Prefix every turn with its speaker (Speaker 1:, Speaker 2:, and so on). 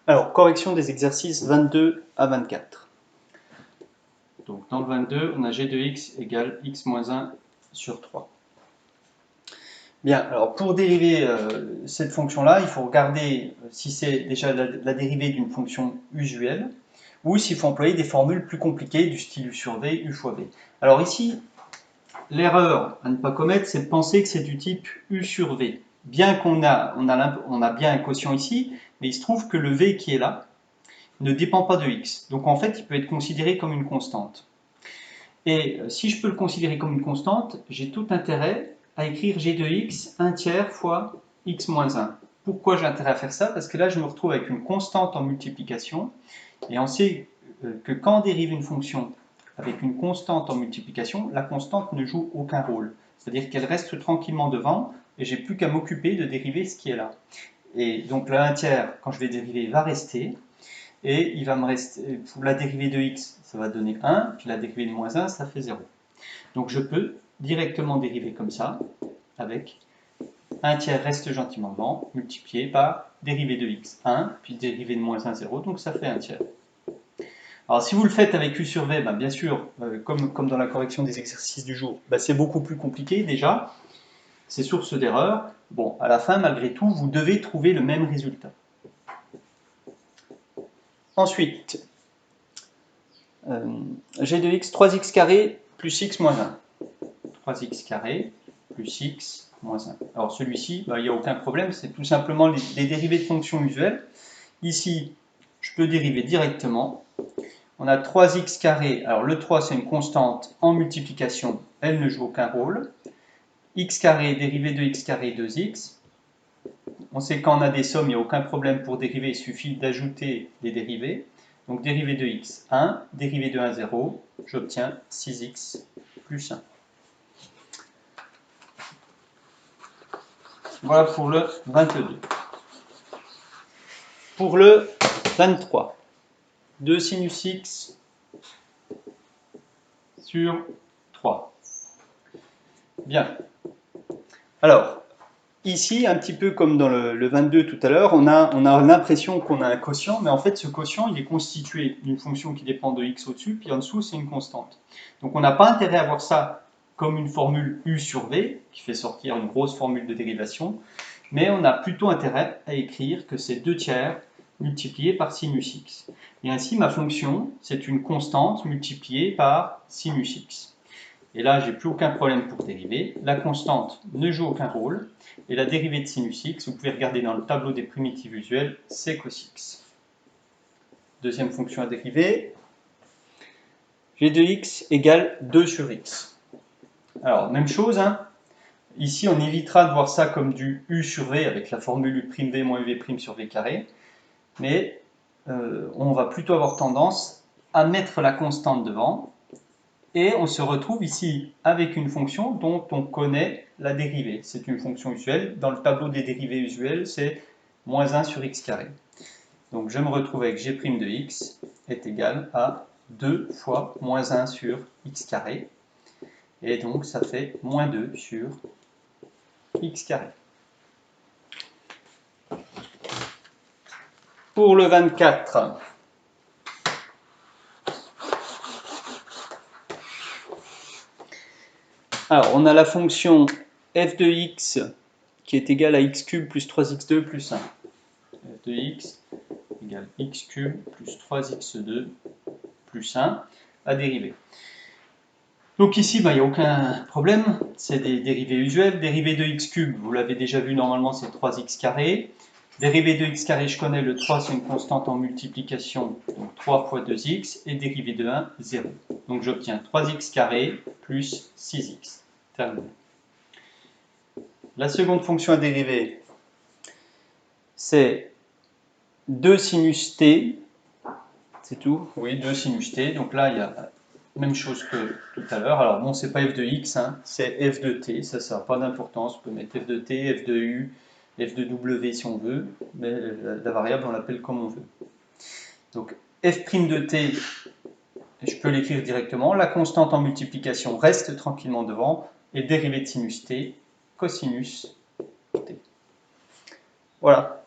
Speaker 1: Alors, correction des exercices 22 à 24. Donc, dans le 22, on a g de x égale x moins 1 sur 3. Bien, alors pour dériver cette fonction-là, il faut regarder si c'est déjà la dérivée d'une fonction usuelle ou s'il faut employer des formules plus compliquées du style u sur v, u fois v. Alors ici, l'erreur à ne pas commettre, c'est de penser que c'est du type u sur v. Bien qu'on a bien un quotient ici, mais il se trouve que le v qui est là ne dépend pas de x. Donc en fait, il peut être considéré comme une constante. Et si je peux le considérer comme une constante, j'ai tout intérêt à écrire g de x 1 tiers fois x moins 1. Pourquoi j'ai intérêt à faire ça? Parce que là, je me retrouve avec une constante en multiplication, et on sait que quand on dérive une fonction avec une constante en multiplication, la constante ne joue aucun rôle. C'est-à-dire qu'elle reste tranquillement devant, et j'ai plus qu'à m'occuper de dériver ce qui est là. Et donc le 1 tiers, quand je vais dériver, va rester, et il va me rester, pour la dérivée de x, ça va donner 1, puis la dérivée de moins 1, ça fait 0. Donc je peux directement dériver comme ça, avec 1 tiers reste gentiment devant, multiplié par dérivée de x, 1, puis dérivée de moins 1, 0, donc ça fait 1 tiers. Alors si vous le faites avec u sur v, ben, bien sûr, comme dans la correction des exercices du jour, ben, c'est beaucoup plus compliqué déjà, c'est source d'erreur. Bon, à la fin, malgré tout, vous devez trouver le même résultat. Ensuite, g de x, 3x carré plus x moins 1. 3x carré plus x moins 1. Alors celui-ci, il n'y a aucun problème, c'est tout simplement les dérivées de fonctions usuelles. Ici, je peux dériver directement. On a 3x carré, alors le 3 c'est une constante en multiplication, elle ne joue aucun rôle. X carré, dérivée de x carré, 2x. On sait quand on a des sommes, il n'y a aucun problème pour dériver, il suffit d'ajouter les dérivées. Donc dérivée de x, 1, dérivée de 1, 0, j'obtiens 6x plus 1. Voilà pour le 22. Pour le 23, 2 sinus x sur 3. Bien. Alors, ici, un petit peu comme dans le 22 tout à l'heure, on a l'impression qu'on a un quotient, mais en fait, ce quotient, il est constitué d'une fonction qui dépend de x au-dessus, puis en dessous, c'est une constante. Donc, on n'a pas intérêt à voir ça comme une formule u sur v, qui fait sortir une grosse formule de dérivation, mais on a plutôt intérêt à écrire que c'est 2 tiers multiplié par sinus x. Et ainsi, ma fonction, c'est une constante multipliée par sinus x. Et là, j'ai plus aucun problème pour dériver. La constante ne joue aucun rôle. Et la dérivée de sinus x, vous pouvez regarder dans le tableau des primitives usuelles, c'est cos x. Deuxième fonction à dériver. g de x égale 2 sur x. Alors, même chose, hein. Ici, on évitera de voir ça comme du u sur v avec la formule u'v moins uv' sur v carré. Mais on va plutôt avoir tendance à mettre la constante devant. Et on se retrouve ici avec une fonction dont on connaît la dérivée. C'est une fonction usuelle. Dans le tableau des dérivées usuelles, c'est moins 1 sur x carré. Donc je me retrouve avec g' de x est égal à 2 fois moins 1 sur x carré. Et donc ça fait moins 2 sur x carré. Pour le 24, alors on a la fonction f de x qui est égale à x cube plus 3x2 plus 1. f de x égale x cube plus 3x2 plus 1 à dériver. Donc ici, il n'y a aucun problème, c'est des dérivées usuelles. Dérivée de x cube, vous l'avez déjà vu, normalement c'est 3x carré. Dérivée de x carré, je connais, le 3 c'est une constante en multiplication, donc 3 fois 2x, et dérivée de 1, 0. Donc j'obtiens 3x carré plus 6x. Terminé. La seconde fonction à dériver, c'est 2 sinus t, c'est tout, oui, 2 sinus t, donc là il y a même chose que tout à l'heure. Alors bon, c'est pas f de x, hein, c'est f de t, ça n'a pas d'importance, on peut mettre f de t, f de u, f de w si on veut, mais la variable on l'appelle comme on veut. Donc f' de t, je peux l'écrire directement, la constante en multiplication reste tranquillement devant, et dérivée de sinus t, cosinus t. Voilà.